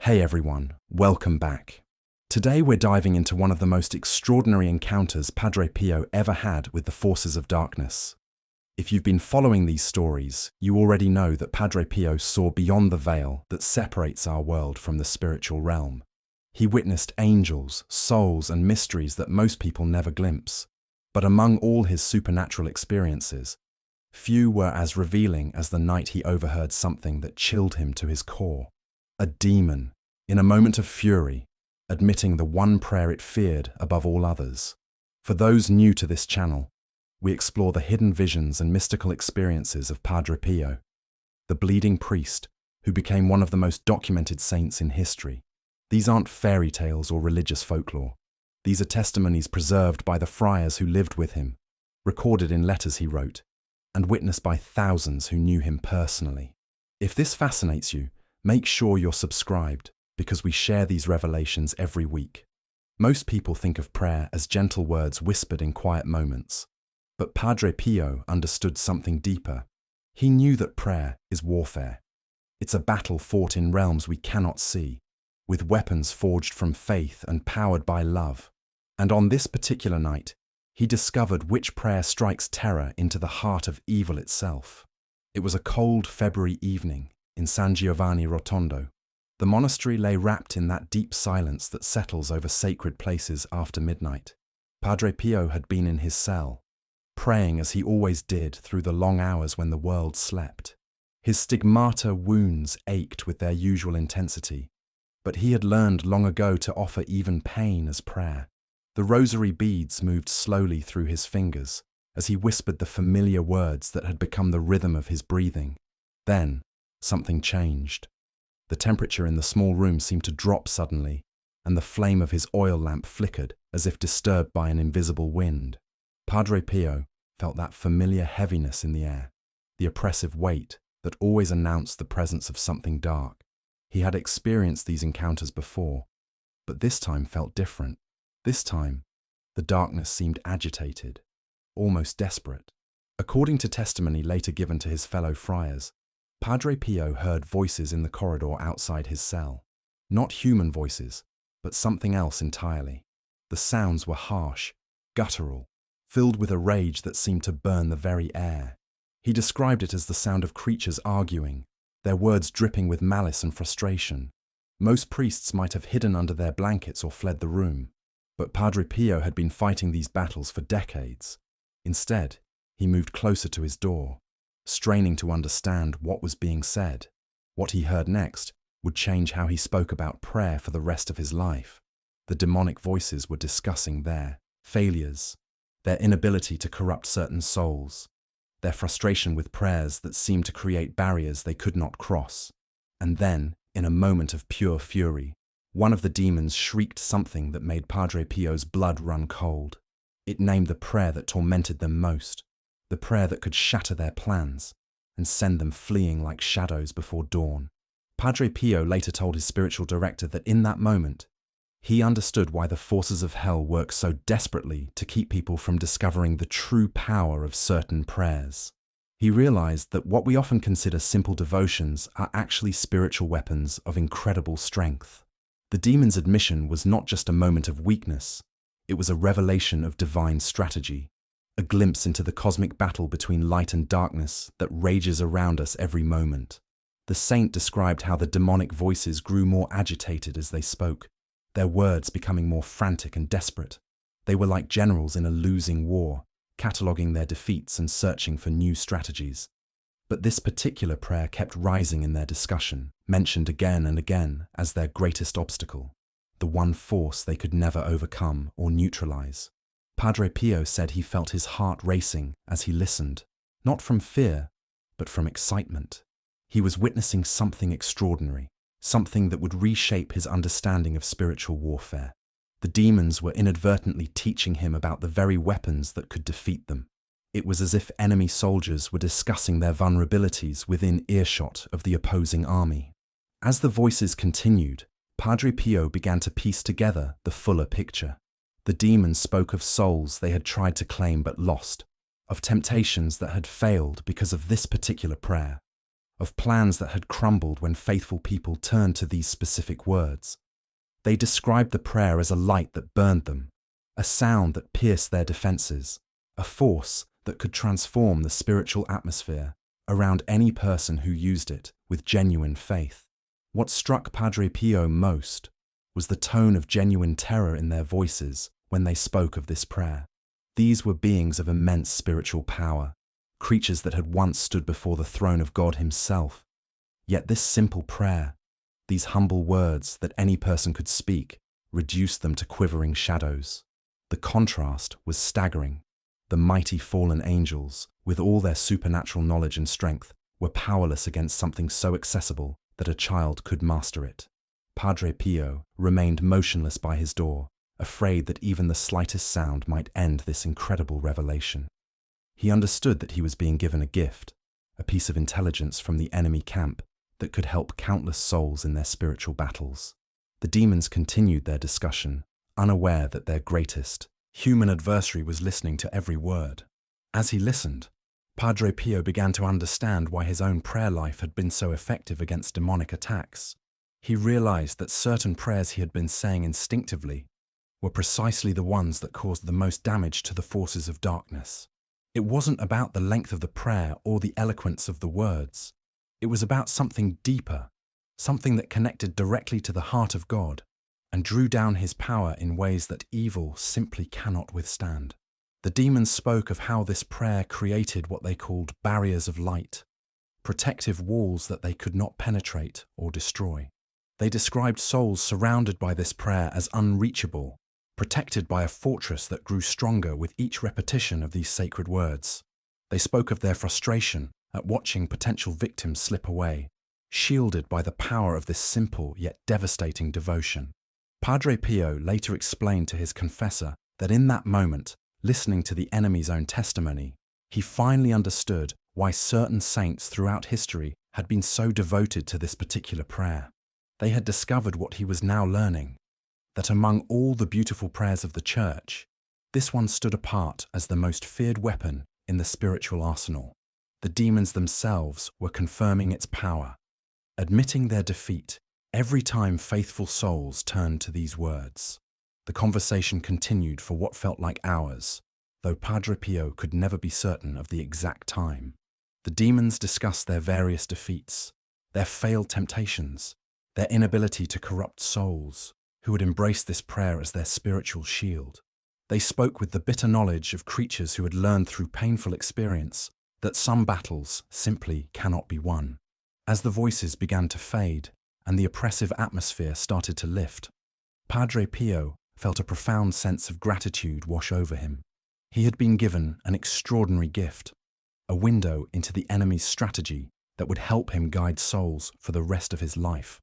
Hey everyone, welcome back. Today we're diving into one of the most extraordinary encounters Padre Pio ever had with the forces of darkness. If you've been following these stories, you already know that Padre Pio saw beyond the veil that separates our world from the spiritual realm. He witnessed angels, souls, and mysteries that most people never glimpse. But among all his supernatural experiences, few were as revealing as the night he overheard something that chilled him to his core. A demon, in a moment of fury, admitting the one prayer it feared above all others. For those new to this channel, we explore the hidden visions and mystical experiences of Padre Pio, the bleeding priest who became one of the most documented saints in history. These aren't fairy tales or religious folklore. These are testimonies preserved by the friars who lived with him, recorded in letters he wrote, and witnessed by thousands who knew him personally. If this fascinates you, make sure you're subscribed, because we share these revelations every week. Most people think of prayer as gentle words whispered in quiet moments, but Padre Pio understood something deeper. He knew that prayer is warfare. It's a battle fought in realms we cannot see, with weapons forged from faith and powered by love. And on this particular night, he discovered which prayer strikes terror into the heart of evil itself. It was a cold February evening in San Giovanni Rotondo. The monastery lay wrapped in that deep silence that settles over sacred places after midnight. Padre Pio had been in his cell, praying as he always did through the long hours when the world slept. His stigmata wounds ached with their usual intensity, but he had learned long ago to offer even pain as prayer. The rosary beads moved slowly through his fingers as he whispered the familiar words that had become the rhythm of his breathing. Then, something changed. The temperature in the small room seemed to drop suddenly, and the flame of his oil lamp flickered as if disturbed by an invisible wind. Padre Pio felt that familiar heaviness in the air, the oppressive weight that always announced the presence of something dark. He had experienced these encounters before, but this time felt different. This time, the darkness seemed agitated, almost desperate. According to testimony later given to his fellow friars, Padre Pio heard voices in the corridor outside his cell. Not human voices, but something else entirely. The sounds were harsh, guttural, filled with a rage that seemed to burn the very air. He described it as the sound of creatures arguing, their words dripping with malice and frustration. Most priests might have hidden under their blankets or fled the room, but Padre Pio had been fighting these battles for decades. Instead, he moved closer to his door, straining to understand what was being said. What he heard next would change how he spoke about prayer for the rest of his life. The demonic voices were discussing their failures, their inability to corrupt certain souls, their frustration with prayers that seemed to create barriers they could not cross. And then, in a moment of pure fury, one of the demons shrieked something that made Padre Pio's blood run cold. It named the prayer that tormented them most, the prayer that could shatter their plans and send them fleeing like shadows before dawn. Padre Pio later told his spiritual director that in that moment, he understood why the forces of hell work so desperately to keep people from discovering the true power of certain prayers. He realized that what we often consider simple devotions are actually spiritual weapons of incredible strength. The demon's admission was not just a moment of weakness, it was a revelation of divine strategy, a glimpse into the cosmic battle between light and darkness that rages around us every moment. The saint described how the demonic voices grew more agitated as they spoke, their words becoming more frantic and desperate. They were like generals in a losing war, cataloguing their defeats and searching for new strategies. But this particular prayer kept rising in their discussion, mentioned again and again as their greatest obstacle, the one force they could never overcome or neutralize. Padre Pio said he felt his heart racing as he listened, not from fear, but from excitement. He was witnessing something extraordinary, something that would reshape his understanding of spiritual warfare. The demons were inadvertently teaching him about the very weapons that could defeat them. It was as if enemy soldiers were discussing their vulnerabilities within earshot of the opposing army. As the voices continued, Padre Pio began to piece together the fuller picture. The demons spoke of souls they had tried to claim but lost, of temptations that had failed because of this particular prayer, of plans that had crumbled when faithful people turned to these specific words. They described the prayer as a light that burned them, a sound that pierced their defenses, a force that could transform the spiritual atmosphere around any person who used it with genuine faith. What struck Padre Pio most was the tone of genuine terror in their voices when they spoke of this prayer. These were beings of immense spiritual power, creatures that had once stood before the throne of God himself. Yet this simple prayer, these humble words that any person could speak, reduced them to quivering shadows. The contrast was staggering. The mighty fallen angels, with all their supernatural knowledge and strength, were powerless against something so accessible that a child could master it. Padre Pio remained motionless by his door, afraid that even the slightest sound might end this incredible revelation. He understood that he was being given a gift, a piece of intelligence from the enemy camp that could help countless souls in their spiritual battles. The demons continued their discussion, unaware that their greatest human adversary was listening to every word. As he listened, Padre Pio began to understand why his own prayer life had been so effective against demonic attacks. He realized that certain prayers he had been saying instinctively were precisely the ones that caused the most damage to the forces of darkness. It wasn't about the length of the prayer or the eloquence of the words. It was about something deeper, something that connected directly to the heart of God and drew down his power in ways that evil simply cannot withstand. The demons spoke of how this prayer created what they called barriers of light, protective walls that they could not penetrate or destroy. They described souls surrounded by this prayer as unreachable, protected by a fortress that grew stronger with each repetition of these sacred words. They spoke of their frustration at watching potential victims slip away, shielded by the power of this simple yet devastating devotion. Padre Pio later explained to his confessor that in that moment, listening to the enemy's own testimony, he finally understood why certain saints throughout history had been so devoted to this particular prayer. They had discovered what he was now learning, that among all the beautiful prayers of the Church, this one stood apart as the most feared weapon in the spiritual arsenal. The demons themselves were confirming its power, admitting their defeat every time faithful souls turned to these words. The conversation continued for what felt like hours, though Padre Pio could never be certain of the exact time. The demons discussed their various defeats, their failed temptations, their inability to corrupt souls who had embraced this prayer as their spiritual shield. They spoke with the bitter knowledge of creatures who had learned through painful experience that some battles simply cannot be won. As the voices began to fade and the oppressive atmosphere started to lift, Padre Pio felt a profound sense of gratitude wash over him. He had been given an extraordinary gift, a window into the enemy's strategy that would help him guide souls for the rest of his life.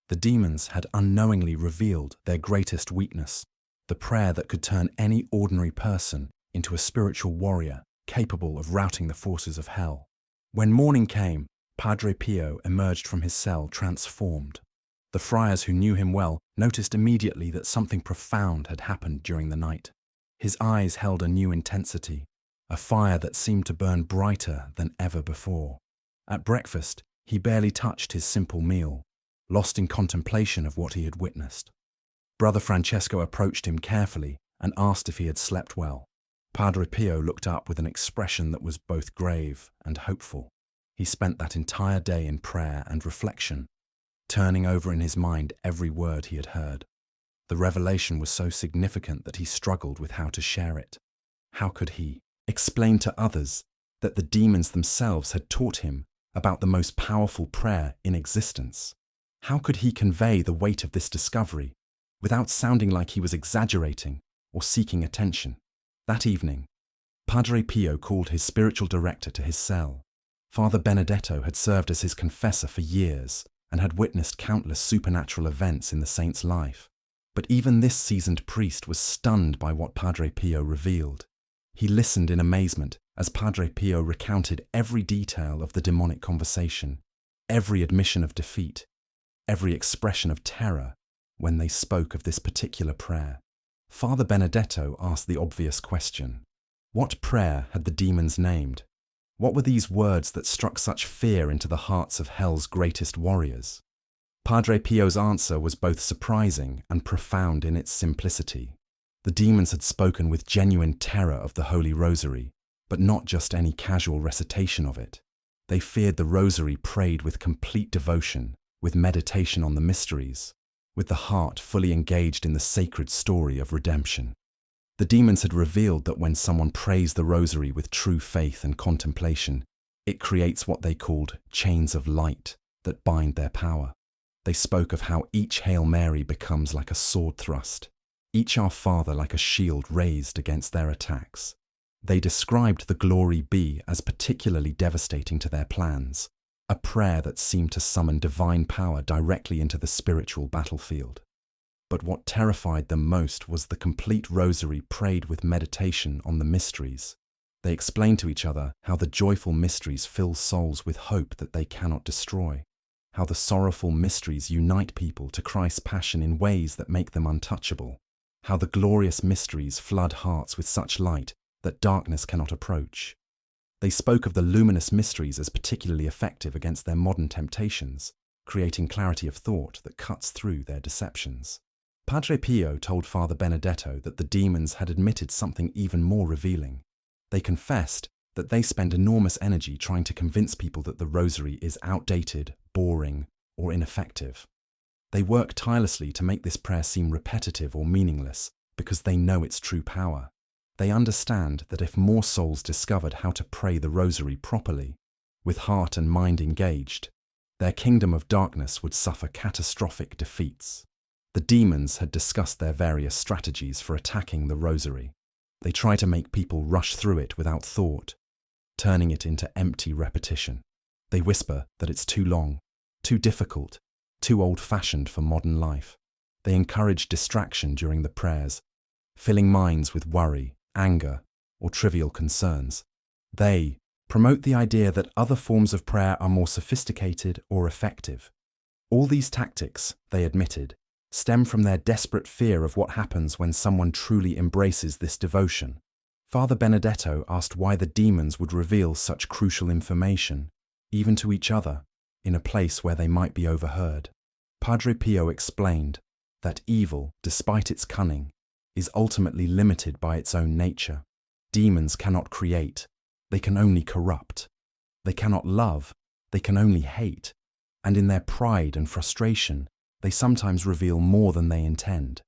The demons had unknowingly revealed their greatest weakness, the prayer that could turn any ordinary person into a spiritual warrior capable of routing the forces of hell. When morning came, Padre Pio emerged from his cell transformed. The friars who knew him well noticed immediately that something profound had happened during the night. His eyes held a new intensity, a fire that seemed to burn brighter than ever before. At breakfast, he barely touched his simple meal, lost in contemplation of what he had witnessed. Brother Francesco approached him carefully and asked if he had slept well. Padre Pio looked up with an expression that was both grave and hopeful. He spent that entire day in prayer and reflection, turning over in his mind every word he had heard. The revelation was so significant that he struggled with how to share it. How could he explain to others that the demons themselves had taught him about the most powerful prayer in existence? How could he convey the weight of this discovery without sounding like he was exaggerating or seeking attention? That evening, Padre Pio called his spiritual director to his cell. Father Benedetto had served as his confessor for years and had witnessed countless supernatural events in the saint's life. But even this seasoned priest was stunned by what Padre Pio revealed. He listened in amazement as Padre Pio recounted every detail of the demonic conversation, every admission of defeat, every expression of terror when they spoke of this particular prayer. Father Benedetto asked the obvious question: what prayer had the demons named? What were these words that struck such fear into the hearts of hell's greatest warriors? Padre Pio's answer was both surprising and profound in its simplicity. The demons had spoken with genuine terror of the Holy Rosary, but not just any casual recitation of it. They feared the Rosary prayed with complete devotion, with meditation on the mysteries, with the heart fully engaged in the sacred story of redemption. The demons had revealed that when someone prays the Rosary with true faith and contemplation, it creates what they called chains of light that bind their power. They spoke of how each Hail Mary becomes like a sword thrust, each Our Father like a shield raised against their attacks. They described the Glory Be as particularly devastating to their plans, a prayer that seemed to summon divine power directly into the spiritual battlefield. But what terrified them most was the complete Rosary prayed with meditation on the mysteries. They explained to each other how the joyful mysteries fill souls with hope that they cannot destroy, how the sorrowful mysteries unite people to Christ's passion in ways that make them untouchable, how the glorious mysteries flood hearts with such light that darkness cannot approach. They spoke of the luminous mysteries as particularly effective against their modern temptations, creating clarity of thought that cuts through their deceptions. Padre Pio told Father Benedetto that the demons had admitted something even more revealing. They confessed that they spend enormous energy trying to convince people that the Rosary is outdated, boring, or ineffective. They work tirelessly to make this prayer seem repetitive or meaningless because they know its true power. They understand that if more souls discovered how to pray the Rosary properly, with heart and mind engaged, their kingdom of darkness would suffer catastrophic defeats. The demons had discussed their various strategies for attacking the Rosary. They try to make people rush through it without thought, turning it into empty repetition. They whisper that it's too long, too difficult, too old-fashioned for modern life. They encourage distraction during the prayers, filling minds with worry, anger, or trivial concerns. They promote the idea that other forms of prayer are more sophisticated or effective. All these tactics, they admitted, stem from their desperate fear of what happens when someone truly embraces this devotion. Father Benedetto asked why the demons would reveal such crucial information, even to each other, in a place where they might be overheard. Padre Pio explained that evil, despite its cunning, is ultimately limited by its own nature. Demons cannot create, they can only corrupt. They cannot love, they can only hate. And in their pride and frustration, they sometimes reveal more than they intend.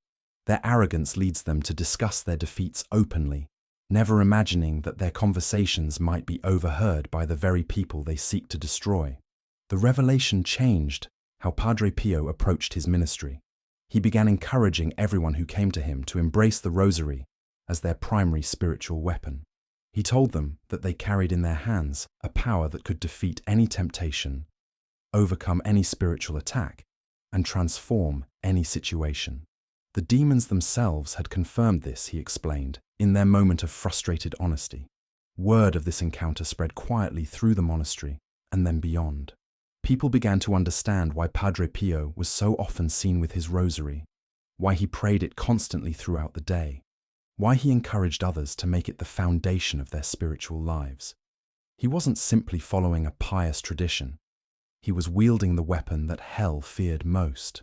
Their arrogance leads them to discuss their defeats openly, never imagining that their conversations might be overheard by the very people they seek to destroy. The revelation changed how Padre Pio approached his ministry. He began encouraging everyone who came to him to embrace the Rosary as their primary spiritual weapon. He told them that they carried in their hands a power that could defeat any temptation, overcome any spiritual attack, and transform any situation. The demons themselves had confirmed this, he explained, in their moment of frustrated honesty. Word of this encounter spread quietly through the monastery and then beyond. People began to understand why Padre Pio was so often seen with his Rosary, why he prayed it constantly throughout the day, why he encouraged others to make it the foundation of their spiritual lives. He wasn't simply following a pious tradition. He was wielding the weapon that hell feared most.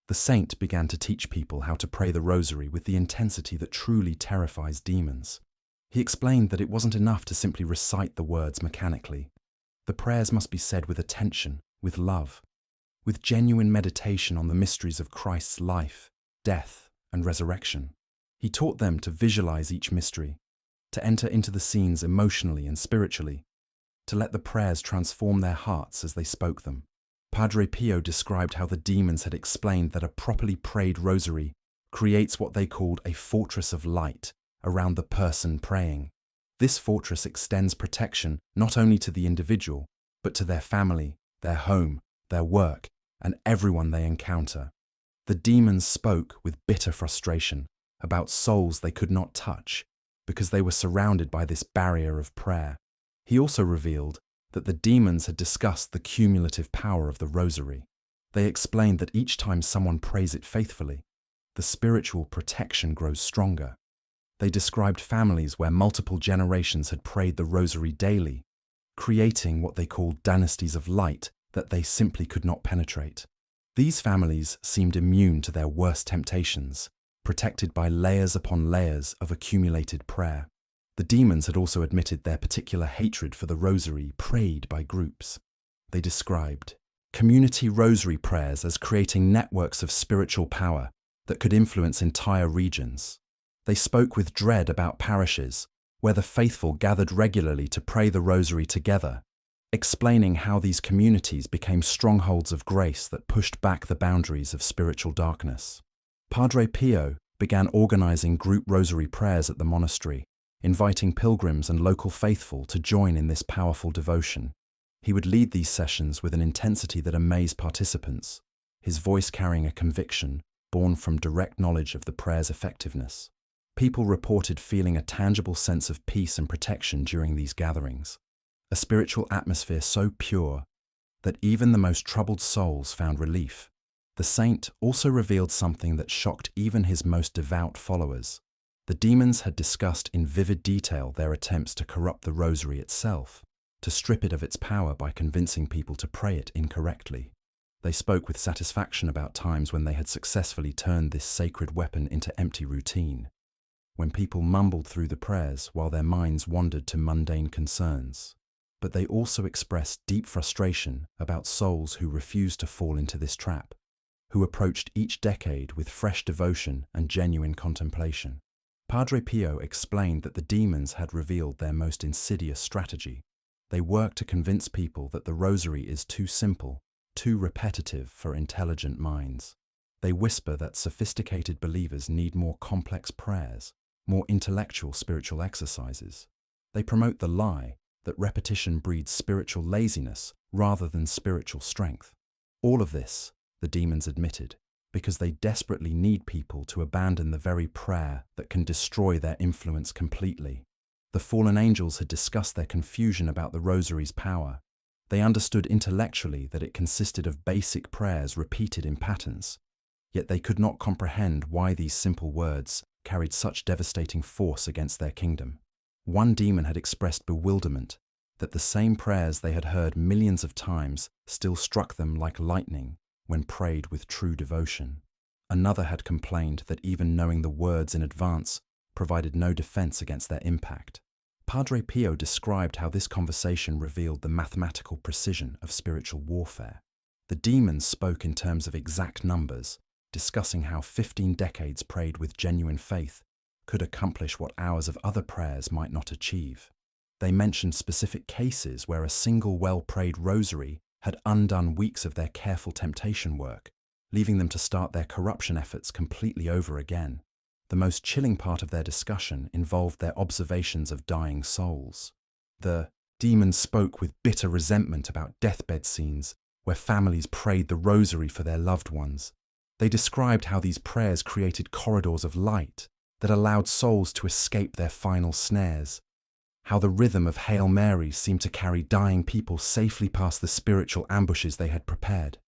The saint began to teach people how to pray the Rosary with the intensity that truly terrifies demons. He explained that it wasn't enough to simply recite the words mechanically. The prayers must be said with attention, with love, with genuine meditation on the mysteries of Christ's life, death, and resurrection. He taught them to visualize each mystery, to enter into the scenes emotionally and spiritually, to let the prayers transform their hearts as they spoke them. Padre Pio described how the demons had explained that a properly prayed Rosary creates what they called a fortress of light around the person praying. This fortress extends protection not only to the individual, but to their family, their home, their work, and everyone they encounter. The demons spoke with bitter frustration about souls they could not touch because they were surrounded by this barrier of prayer. He also revealed that the demons had discussed the cumulative power of the Rosary. They explained that each time someone prays it faithfully, the spiritual protection grows stronger. They described families where multiple generations had prayed the Rosary daily, creating what they called dynasties of light that they simply could not penetrate. These families seemed immune to their worst temptations, protected by layers upon layers of accumulated prayer. The demons had also admitted their particular hatred for the rosary prayed by groups. They described community rosary prayers as creating networks of spiritual power that could influence entire regions. They spoke with dread about parishes where the faithful gathered regularly to pray the rosary together, explaining how these communities became strongholds of grace that pushed back the boundaries of spiritual darkness. Padre Pio began organizing group rosary prayers at the monastery, inviting pilgrims and local faithful to join in this powerful devotion. He would lead these sessions with an intensity that amazed participants, his voice carrying a conviction born from direct knowledge of the prayer's effectiveness. People reported feeling a tangible sense of peace and protection during these gatherings, a spiritual atmosphere so pure that even the most troubled souls found relief. The saint also revealed something that shocked even his most devout followers. The demons had discussed in vivid detail their attempts to corrupt the rosary itself, to strip it of its power by convincing people to pray it incorrectly. They spoke with satisfaction about times when they had successfully turned this sacred weapon into empty routine, when people mumbled through the prayers while their minds wandered to mundane concerns. But they also expressed deep frustration about souls who refused to fall into this trap, who approached each decade with fresh devotion and genuine contemplation. Padre Pio explained that the demons had revealed their most insidious strategy. They work to convince people that the rosary is too simple, too repetitive for intelligent minds. They whisper that sophisticated believers need more complex prayers, more intellectual spiritual exercises. They promote the lie that repetition breeds spiritual laziness rather than spiritual strength. All of this, the demons admitted, because they desperately need people to abandon the very prayer that can destroy their influence completely. The fallen angels had discussed their confusion about the rosary's power. They understood intellectually that it consisted of basic prayers repeated in patterns, yet they could not comprehend why these simple words carried such devastating force against their kingdom. One demon had expressed bewilderment that the same prayers they had heard millions of times still struck them like lightning when prayed with true devotion. Another had complained that even knowing the words in advance provided no defense against their impact. Padre Pio described how this conversation revealed the mathematical precision of spiritual warfare. The demons spoke in terms of exact numbers, discussing how 15 decades prayed with genuine faith could accomplish what hours of other prayers might not achieve. They mentioned specific cases where a single well-prayed rosary had undone weeks of their careful temptation work, leaving them to start their corruption efforts completely over again. The most chilling part of their discussion involved their observations of dying souls. The demons spoke with bitter resentment about deathbed scenes where families prayed the rosary for their loved ones. They described how these prayers created corridors of light that allowed souls to escape their final snares, how the rhythm of Hail Mary seemed to carry dying people safely past the spiritual ambushes they had prepared.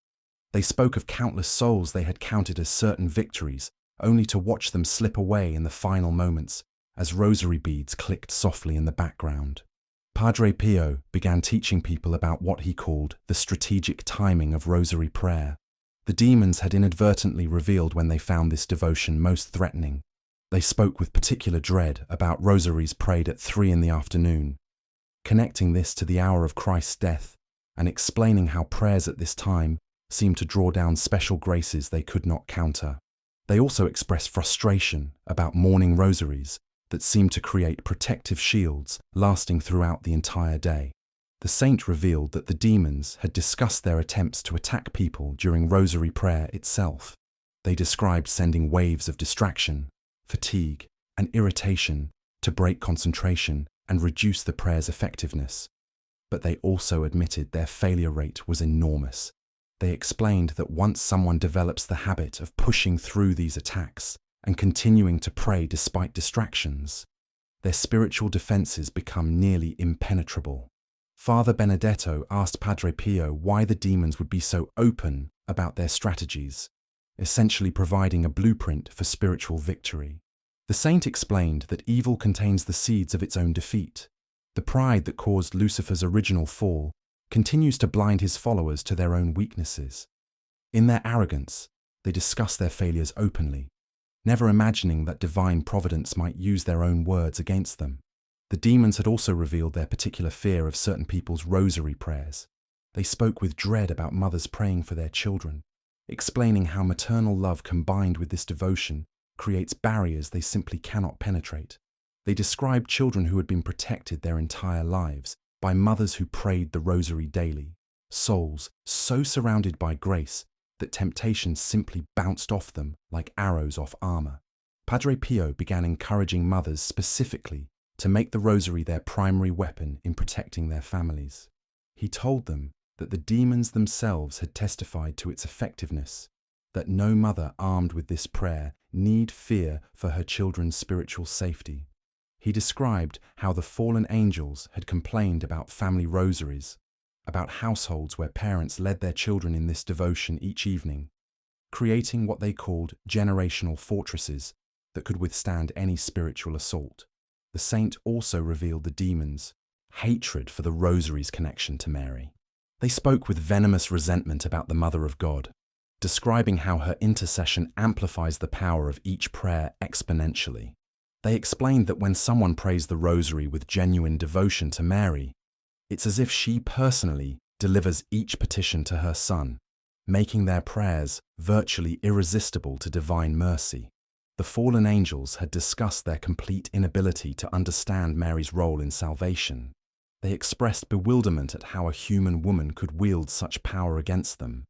They spoke of countless souls they had counted as certain victories, only to watch them slip away in the final moments as rosary beads clicked softly in the background. Padre Pio began teaching people about what he called the strategic timing of rosary prayer. The demons had inadvertently revealed when they found this devotion most threatening. They spoke with particular dread about rosaries prayed at 3 p.m, connecting this to the hour of Christ's death and explaining how prayers at this time seemed to draw down special graces they could not counter. They also expressed frustration about morning rosaries that seemed to create protective shields lasting throughout the entire day. The saint revealed that the demons had discussed their attempts to attack people during rosary prayer itself. They described sending waves of distraction, fatigue, and irritation to break concentration and reduce the prayer's effectiveness. But they also admitted their failure rate was enormous. They explained that once someone develops the habit of pushing through these attacks and continuing to pray despite distractions, their spiritual defenses become nearly impenetrable. Father Benedetto asked Padre Pio why the demons would be so open about their strategies, essentially providing a blueprint for spiritual victory. The saint explained that evil contains the seeds of its own defeat. The pride that caused Lucifer's original fall continues to blind his followers to their own weaknesses. In their arrogance, they discuss their failures openly, never imagining that divine providence might use their own words against them. The demons had also revealed their particular fear of certain people's rosary prayers. They spoke with dread about mothers praying for their children, explaining how maternal love combined with this devotion creates barriers they simply cannot penetrate. They described children who had been protected their entire lives by mothers who prayed the rosary daily, souls so surrounded by grace that temptation simply bounced off them like arrows off armor. Padre Pio began encouraging mothers specifically to make the rosary their primary weapon in protecting their families. He told them that the demons themselves had testified to its effectiveness, that no mother armed with this prayer need fear for her children's spiritual safety. He described how the fallen angels had complained about family rosaries, about households where parents led their children in this devotion each evening, creating what they called generational fortresses that could withstand any spiritual assault. The saint also revealed the demons' hatred for the rosary's connection to Mary. They spoke with venomous resentment about the Mother of God, describing how her intercession amplifies the power of each prayer exponentially. They explained that when someone prays the rosary with genuine devotion to Mary, it's as if she personally delivers each petition to her Son, making their prayers virtually irresistible to divine mercy. The fallen angels had discussed their complete inability to understand Mary's role in salvation. They expressed bewilderment at how a human woman could wield such power against them,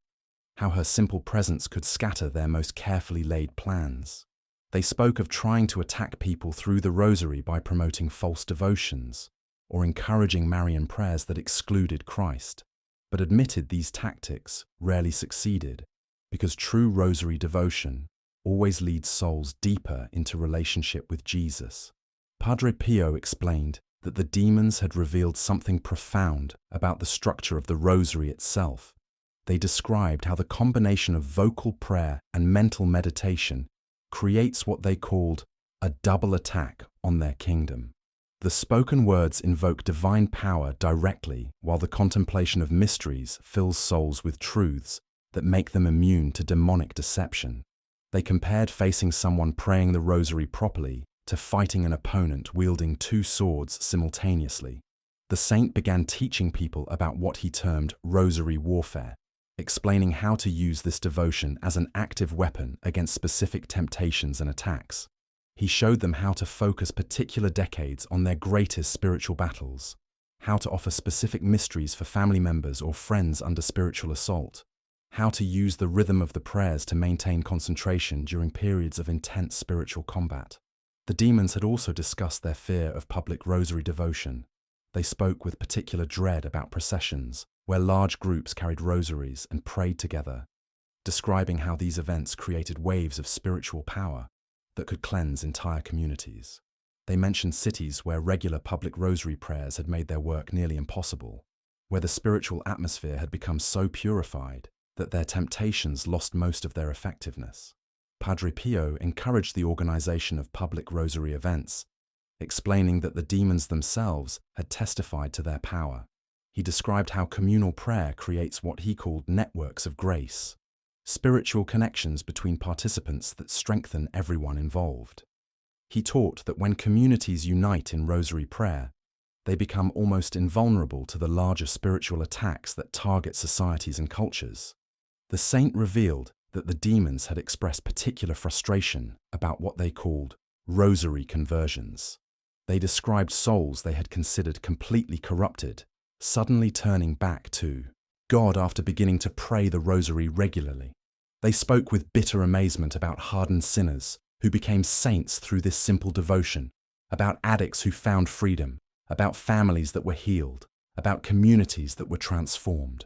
how her simple presence could scatter their most carefully laid plans. They spoke of trying to attack people through the rosary by promoting false devotions or encouraging Marian prayers that excluded Christ, but admitted these tactics rarely succeeded because true rosary devotion always leads souls deeper into relationship with Jesus. Padre Pio explained that the demons had revealed something profound about the structure of the rosary itself. They described how the combination of vocal prayer and mental meditation creates what they called a double attack on their kingdom. The spoken words invoke divine power directly, while the contemplation of mysteries fills souls with truths that make them immune to demonic deception. They compared facing someone praying the rosary properly to fighting an opponent wielding two swords simultaneously. The saint began teaching people about what he termed rosary warfare, explaining how to use this devotion as an active weapon against specific temptations and attacks. He showed them how to focus particular decades on their greatest spiritual battles, how to offer specific mysteries for family members or friends under spiritual assault, how to use the rhythm of the prayers to maintain concentration during periods of intense spiritual combat. The demons had also discussed their fear of public rosary devotion. They spoke with particular dread about processions, where large groups carried rosaries and prayed together, describing how these events created waves of spiritual power that could cleanse entire communities. They mentioned cities where regular public rosary prayers had made their work nearly impossible, where the spiritual atmosphere had become so purified that their temptations lost most of their effectiveness. Padre Pio encouraged the organization of public rosary events, explaining that the demons themselves had testified to their power. He described how communal prayer creates what he called networks of grace, spiritual connections between participants that strengthen everyone involved. He taught that when communities unite in rosary prayer, they become almost invulnerable to the larger spiritual attacks that target societies and cultures. The saint revealed that the demons had expressed particular frustration about what they called rosary conversions. They described souls they had considered completely corrupted, suddenly turning back to God after beginning to pray the rosary regularly. They spoke with bitter amazement about hardened sinners who became saints through this simple devotion, about addicts who found freedom, about families that were healed, about communities that were transformed.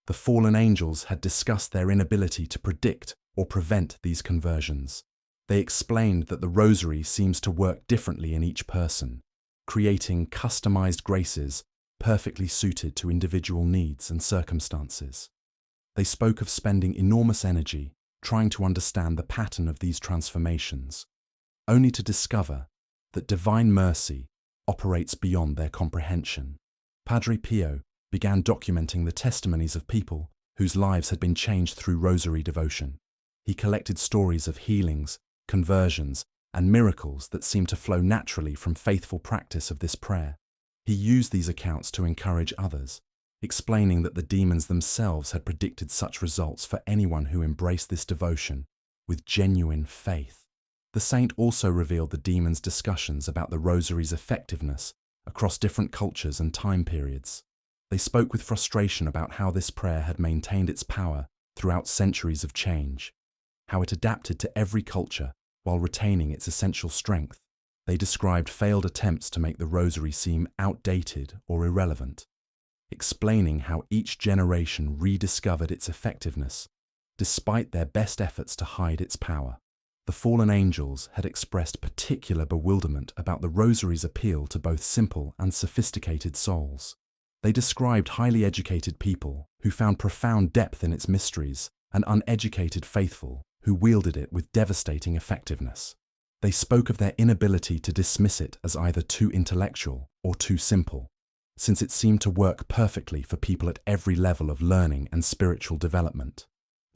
The fallen angels had discussed their inability to predict or prevent these conversions. They explained that the rosary seems to work differently in each person, creating customized graces perfectly suited to individual needs and circumstances. They spoke of spending enormous energy trying to understand the pattern of these transformations, only to discover that divine mercy operates beyond their comprehension. Padre Pio began documenting the testimonies of people whose lives had been changed through rosary devotion. He collected stories of healings, conversions, and miracles that seemed to flow naturally from faithful practice of this prayer. He used these accounts to encourage others, explaining that the demons themselves had predicted such results for anyone who embraced this devotion with genuine faith. The saint also revealed the demons' discussions about the rosary's effectiveness across different cultures and time periods. They spoke with frustration about how this prayer had maintained its power throughout centuries of change, how it adapted to every culture while retaining its essential strength. They described failed attempts to make the rosary seem outdated or irrelevant, explaining how each generation rediscovered its effectiveness despite their best efforts to hide its power. The fallen angels had expressed particular bewilderment about the rosary's appeal to both simple and sophisticated souls. They described highly educated people who found profound depth in its mysteries and uneducated faithful who wielded it with devastating effectiveness. They spoke of their inability to dismiss it as either too intellectual or too simple, since it seemed to work perfectly for people at every level of learning and spiritual development.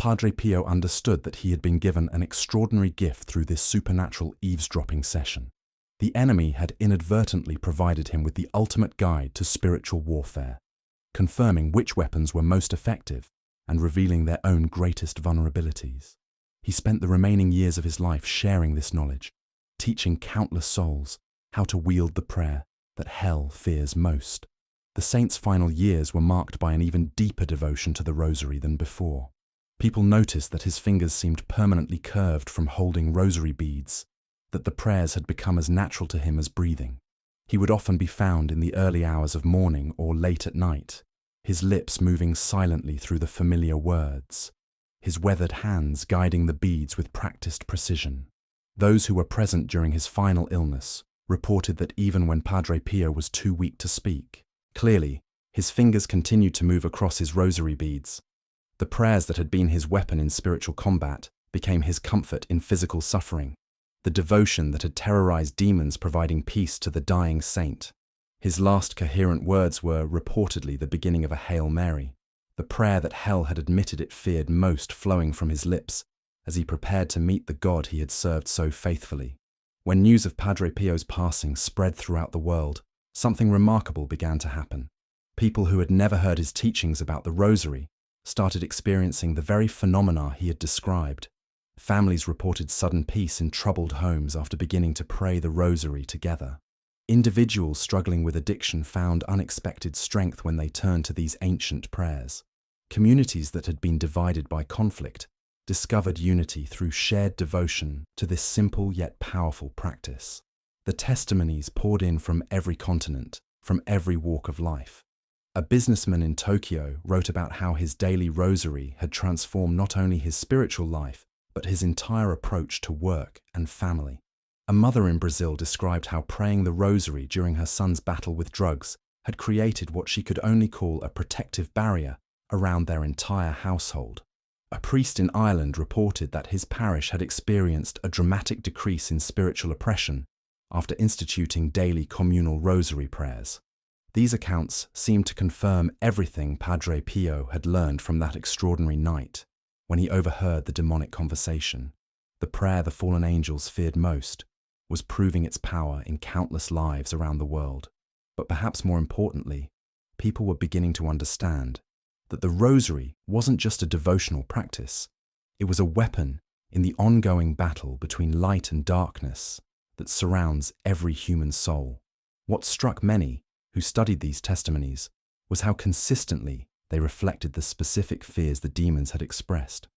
Padre Pio understood that he had been given an extraordinary gift through this supernatural eavesdropping session. The enemy had inadvertently provided him with the ultimate guide to spiritual warfare, confirming which weapons were most effective and revealing their own greatest vulnerabilities. He spent the remaining years of his life sharing this knowledge, teaching countless souls how to wield the prayer that hell fears most. The saint's final years were marked by an even deeper devotion to the rosary than before. People noticed that his fingers seemed permanently curved from holding rosary beads, that the prayers had become as natural to him as breathing. He would often be found in the early hours of morning or late at night, his lips moving silently through the familiar words, his weathered hands guiding the beads with practiced precision. Those who were present during his final illness reported that even when Padre Pio was too weak to speak, clearly, his fingers continued to move across his rosary beads. The prayers that had been his weapon in spiritual combat became his comfort in physical suffering, the devotion that had terrorized demons providing peace to the dying saint. His last coherent words were reportedly the beginning of a Hail Mary, the prayer that hell had admitted it feared most flowing from his lips as he prepared to meet the God he had served so faithfully. When news of Padre Pio's passing spread throughout the world, something remarkable began to happen. People who had never heard his teachings about the rosary started experiencing the very phenomena he had described. Families reported sudden peace in troubled homes after beginning to pray the rosary together. Individuals struggling with addiction found unexpected strength when they turned to these ancient prayers. Communities that had been divided by conflict discovered unity through shared devotion to this simple yet powerful practice. The testimonies poured in from every continent, from every walk of life. A businessman in Tokyo wrote about how his daily rosary had transformed not only his spiritual life, but his entire approach to work and family. A mother in Brazil described how praying the rosary during her son's battle with drugs had created what she could only call a protective barrier around their entire household. A priest in Ireland reported that his parish had experienced a dramatic decrease in spiritual oppression after instituting daily communal rosary prayers. These accounts seemed to confirm everything Padre Pio had learned from that extraordinary night when he overheard the demonic conversation. The prayer the fallen angels feared most was proving its power in countless lives around the world. But perhaps more importantly, people were beginning to understand that the rosary wasn't just a devotional practice. It was a weapon in the ongoing battle between light and darkness that surrounds every human soul. What struck many who studied these testimonies was how consistently they reflected the specific fears the demons had expressed.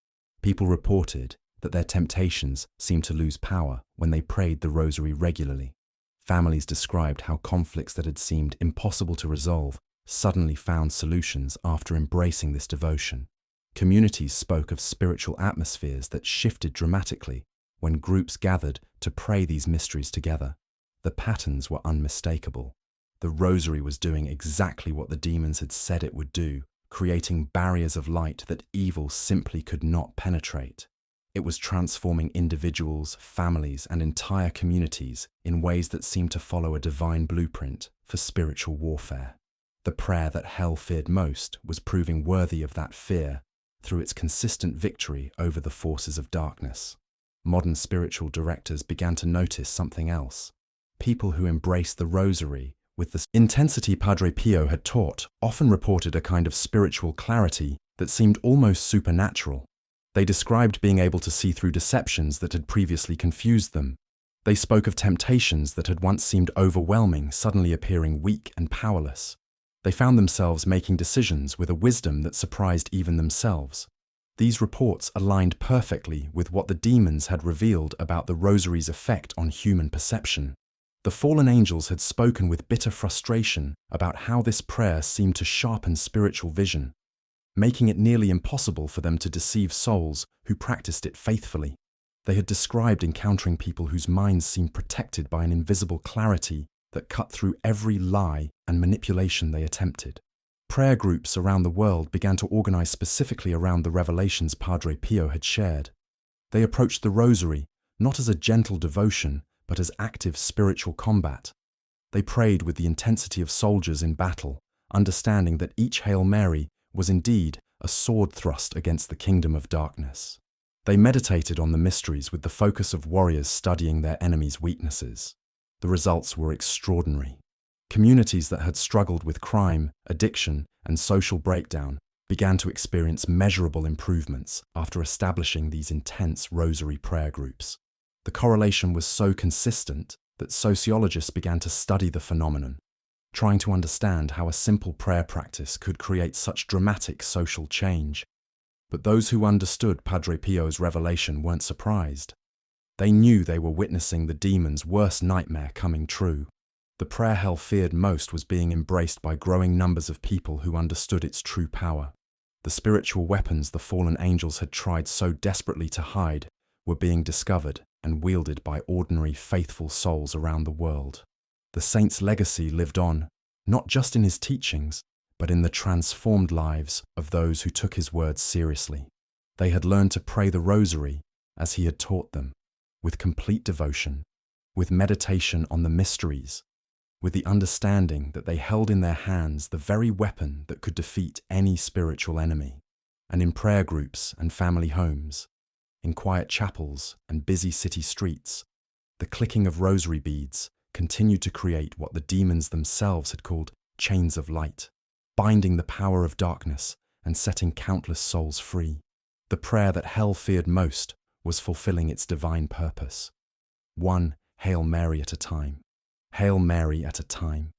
People reported that their temptations seemed to lose power when they prayed the rosary regularly. Families described how conflicts that had seemed impossible to resolve suddenly found solutions after embracing this devotion. Communities spoke of spiritual atmospheres that shifted dramatically when groups gathered to pray these mysteries together. The patterns were unmistakable. The rosary was doing exactly what the demons had said it would do, creating barriers of light that evil simply could not penetrate. It was transforming individuals, families, and entire communities in ways that seemed to follow a divine blueprint for spiritual warfare. The prayer that hell feared most was proving worthy of that fear through its consistent victory over the forces of darkness. Modern spiritual directors began to notice something else. People who embraced the rosary with the intensity Padre Pio had taught often reported a kind of spiritual clarity that seemed almost supernatural. They described being able to see through deceptions that had previously confused them. They spoke of temptations that had once seemed overwhelming suddenly appearing weak and powerless. They found themselves making decisions with a wisdom that surprised even themselves. These reports aligned perfectly with what the demons had revealed about the rosary's effect on human perception. The fallen angels had spoken with bitter frustration about how this prayer seemed to sharpen spiritual vision, making it nearly impossible for them to deceive souls who practiced it faithfully. They had described encountering people whose minds seemed protected by an invisible clarity that cut through every lie and manipulation they attempted. Prayer groups around the world began to organize specifically around the revelations Padre Pio had shared. They approached the rosary not as a gentle devotion, but as active spiritual combat. They prayed with the intensity of soldiers in battle, understanding that each Hail Mary was indeed a sword thrust against the kingdom of darkness. They meditated on the mysteries with the focus of warriors studying their enemies' weaknesses. The results were extraordinary. Communities that had struggled with crime, addiction, and social breakdown began to experience measurable improvements after establishing these intense rosary prayer groups. The correlation was so consistent that sociologists began to study the phenomenon, trying to understand how a simple prayer practice could create such dramatic social change. But those who understood Padre Pio's revelation weren't surprised. They knew they were witnessing the demon's worst nightmare coming true. The prayer hell feared most was being embraced by growing numbers of people who understood its true power. The spiritual weapons the fallen angels had tried so desperately to hide were being discovered and wielded by ordinary, faithful souls around the world. The saint's legacy lived on, not just in his teachings, but in the transformed lives of those who took his words seriously. They had learned to pray the rosary as he had taught them, with complete devotion, with meditation on the mysteries, with the understanding that they held in their hands the very weapon that could defeat any spiritual enemy. And in prayer groups and family homes, in quiet chapels and busy city streets, the clicking of rosary beads continued to create what the demons themselves had called chains of light, binding the power of darkness and setting countless souls free. The prayer that hell feared most was fulfilling its divine purpose. One Hail Mary at a time. Hail Mary at a time.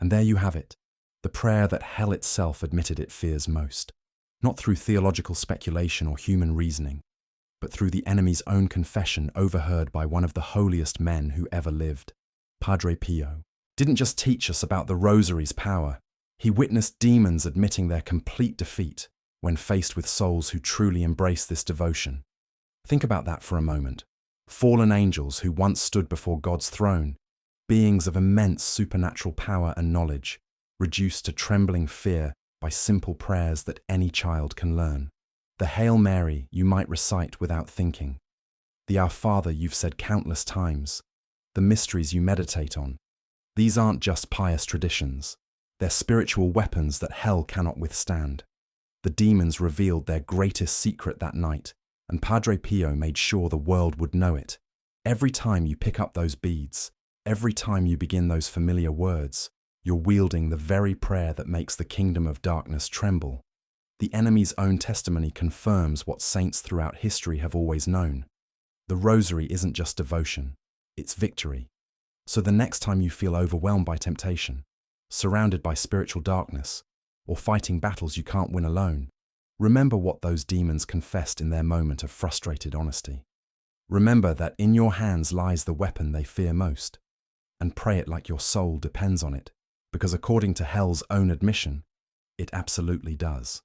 And there you have it, the prayer that hell itself admitted it fears most, not through theological speculation or human reasoning, but through the enemy's own confession overheard by one of the holiest men who ever lived. Padre Pio didn't just teach us about the rosary's power, he witnessed demons admitting their complete defeat when faced with souls who truly embrace this devotion. Think about that for a moment. Fallen angels who once stood before God's throne, beings of immense supernatural power and knowledge, reduced to trembling fear by simple prayers that any child can learn. The Hail Mary you might recite without thinking. The Our Father you've said countless times. The mysteries you meditate on. These aren't just pious traditions. They're spiritual weapons that hell cannot withstand. The demons revealed their greatest secret that night, and Padre Pio made sure the world would know it. Every time you pick up those beads, every time you begin those familiar words, you're wielding the very prayer that makes the kingdom of darkness tremble. The enemy's own testimony confirms what saints throughout history have always known. The rosary isn't just devotion, it's victory. So the next time you feel overwhelmed by temptation, surrounded by spiritual darkness, or fighting battles you can't win alone, remember what those demons confessed in their moment of frustrated honesty. Remember that in your hands lies the weapon they fear most, and pray it like your soul depends on it, because according to hell's own admission, it absolutely does.